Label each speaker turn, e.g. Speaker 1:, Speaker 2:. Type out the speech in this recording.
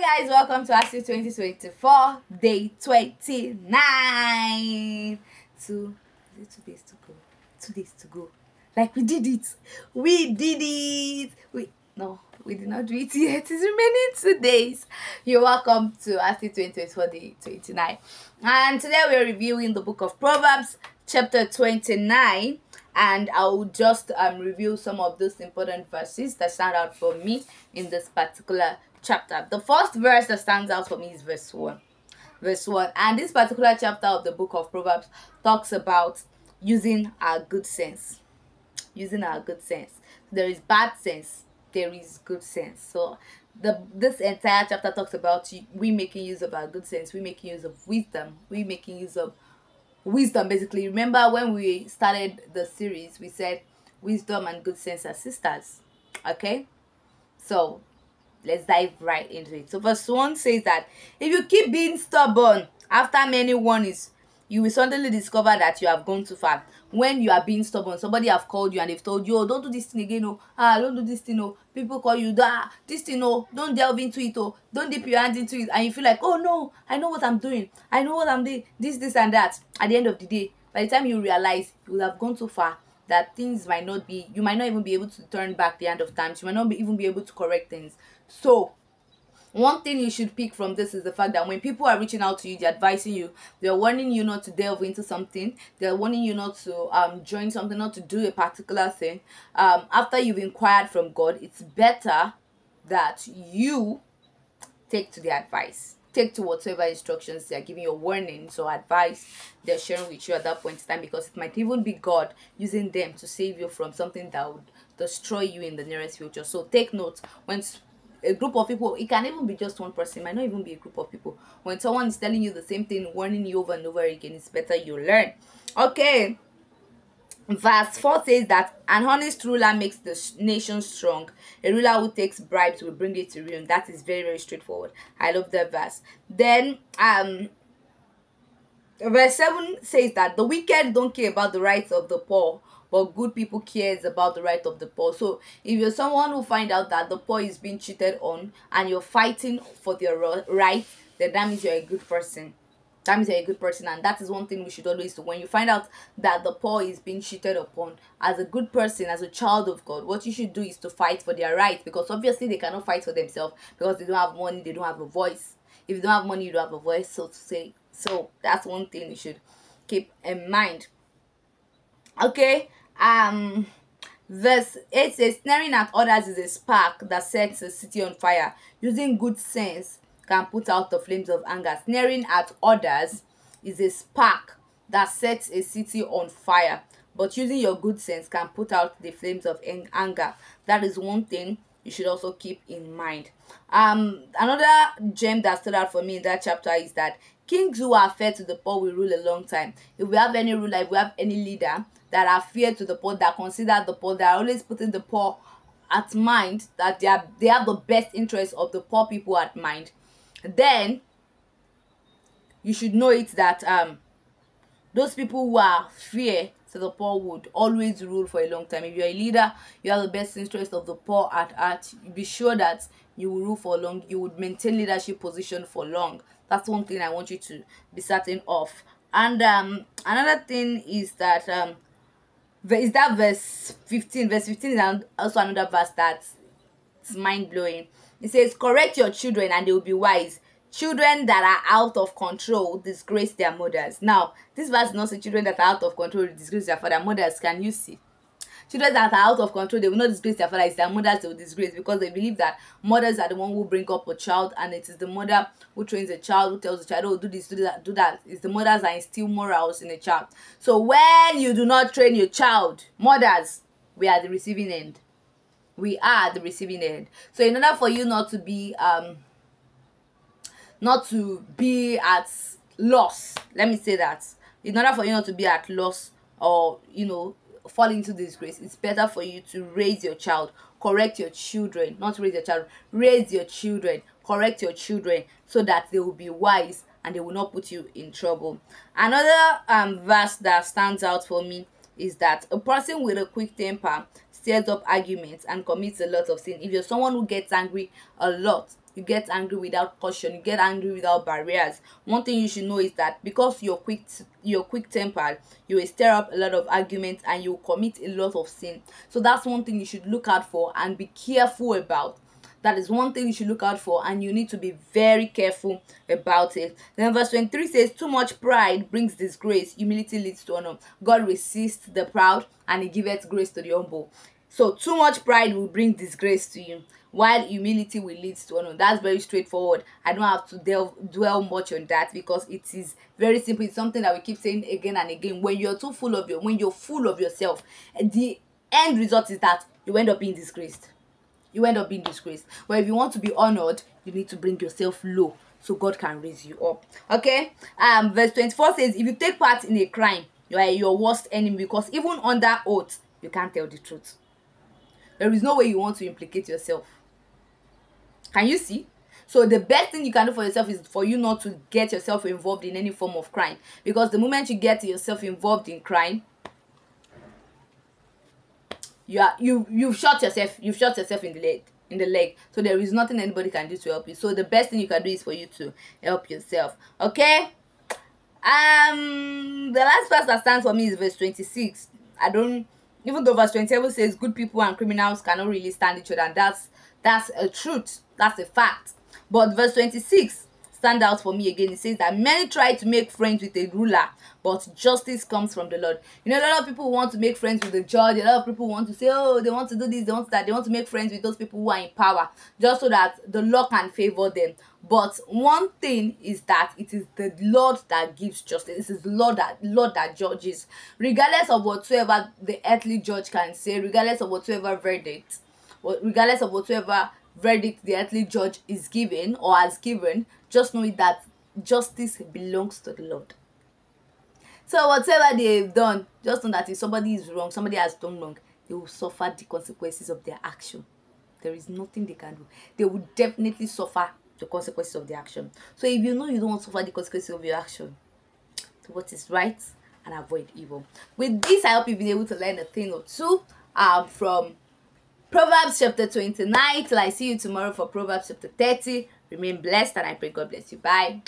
Speaker 1: Guys, welcome to Astute 2024, day 29. Two days to go. 2 days to go. Like we did it. We did it. We did not do it yet. It's remaining 2 days. You're welcome to Astute 2024, day 29. And today we're reviewing the book of Proverbs, chapter 29. And I will just review some of those important verses that stand out for me in this particular chapter. The first verse that stands out for me is verse 1. And this particular chapter of the book of Proverbs talks about using our good sense. There is bad sense, there is good sense. So this entire chapter talks about we making use of our good sense, we making use of wisdom, basically. Remember when we started the series, we said wisdom and good sense are sisters. Okay, so let's dive right into it. So verse 1 says that if you keep being stubborn after many warnings, you will suddenly discover that you have gone too far. When you are being stubborn, somebody have called you and they've told you, oh, don't do this thing again, oh, don't do this thing, oh. People call you, this thing, oh, don't delve into it, oh, don't dip your hands into it, and you feel like, oh no, I know what I'm doing, this and that. At the end of the day, by the time you realize you will have gone too far, that things might not be, you might not even be able to turn back the end of times, you might not even be able to correct things. So one thing you should pick from this is the fact that when people are reaching out to you, they're advising you, they're warning you not to delve into something, they're warning you not to join something, not to do a particular thing. After you've inquired from God, it's better that you take to the advice, take to whatever instructions they're giving you, warnings or advice they're sharing with you at that point in time, because it might even be God using them to save you from something that would destroy you in the nearest future. So take note, when a group of people, it can even be just one person, it might not even be a group of people, when someone is telling you the same thing, warning you over and over again, it's better you learn. Okay, verse 4 says that an honest ruler makes the nation strong. A ruler who takes bribes will bring it to ruin. That is very, very straightforward. I love that verse. Then verse 7 says that the wicked don't care about the rights of the poor, but good people cares about the right of the poor. So if you're someone who find out that the poor is being cheated on and you're fighting for their right, then that means you're a good person. And that is one thing we should always do. When you find out that the poor is being cheated upon, as a good person, as a child of God, what you should do is to fight for their rights, because obviously they cannot fight for themselves because they don't have money, they don't have a voice. If you don't have money, you don't have a voice, so to say. So that's one thing you should keep in mind. Okay, verse 8 says, snaring at others is a spark that sets a city on fire. Using good sense can put out the flames of anger. Snaring at others is a spark that sets a city on fire, but using your good sense can put out the flames of anger. That is one thing you should also keep in mind. Another gem that stood out for me in that chapter is that kings who are fair to the poor will rule a long time. If we have any ruler, if we have any leader that are fair to the poor, that consider the poor, that are always putting the poor at mind, that they have the best interest of the poor people at mind, then you should know it that those people who are fair to the poor would always rule for a long time. If you're a leader, you have the best interest of the poor at heart, be sure that you will rule for long, you would maintain leadership position for long. That's one thing I want you to be certain of. And another thing is that verse 15. Verse 15 is also another verse that's mind-blowing. It says, correct your children and they will be wise. Children that are out of control disgrace their mothers. Now, this verse does not say children that are out of control disgrace their father. Mothers, can you see? Children that are out of control, they will not disgrace their father. It's their mothers they will disgrace, because they believe that mothers are the one who bring up a child, and it is the mother who trains a child, who tells the child, oh, do this, do that, do that. It's the mothers that instill morals in a child. So when you do not train your child, mothers, we are the receiving end. We are the receiving end. So in order for you not to be at loss, let me say that, in order for you not to be at loss or fall into disgrace, it's better for you to raise your child, correct your children, not raise your child, raise your children, correct your children, so that they will be wise and they will not put you in trouble. Another verse that stands out for me is that a person with a quick temper stirs up arguments and commits a lot of sin. If you're someone who gets angry a lot, you get angry without caution, you get angry without barriers. One thing you should know is that because you're quick tempered, you will stir up a lot of arguments and you will commit a lot of sin. So that's one thing you should look out for and be careful about. That is one thing you should look out for, and you need to be very careful about it. Then verse 23 says, too much pride brings disgrace, humility leads to honor. God resists the proud and he giveth grace to the humble. So too much pride will bring disgrace to you, while humility will lead to honor. That's very straightforward. I don't have to dwell much on that because it is very simple. It's something that we keep saying again and again. When you're full of yourself, the end result is that you end up being disgraced. But if you want to be honored, you need to bring yourself low so God can raise you up. Okay. Verse 24 says, if you take part in a crime, you are your worst enemy, because even under oath you can't tell the truth. There is no way you want to implicate yourself. Can you see? So the best thing you can do for yourself is for you not to get yourself involved in any form of crime, because the moment you get yourself involved in crime, you've shot yourself in the leg. So there is nothing anybody can do to help you. So the best thing you can do is for you to help yourself. Okay. The last verse that stands for me is verse 26. Even though verse 27 says good people and criminals cannot really stand each other, and that's a truth, that's a fact. But verse 26 stand out for me again. It says that many try to make friends with a ruler, but justice comes from the Lord. You know, a lot of people want to make friends with the judge. A lot of people want to say, oh, they want to do this, they want that. They want to make friends with those people who are in power, just so that the law can favor them. But one thing is that it is the Lord that gives justice. It is the Lord that judges, regardless of whatsoever the earthly judge can say, regardless of whatsoever verdict the earthly judge is given or has given. Just know that justice belongs to the Lord. So whatever they've done, just know that if somebody is wrong, somebody has done wrong, they will suffer the consequences of their action. There is nothing they can do. They will definitely suffer the consequences of their action. So if you know you don't want to suffer the consequences of your action, do what is right and avoid evil. With this, I hope you've been able to learn a thing or two from Proverbs chapter 29. Till I see you tomorrow for Proverbs chapter 30. Remain blessed, and I pray God bless you. Bye.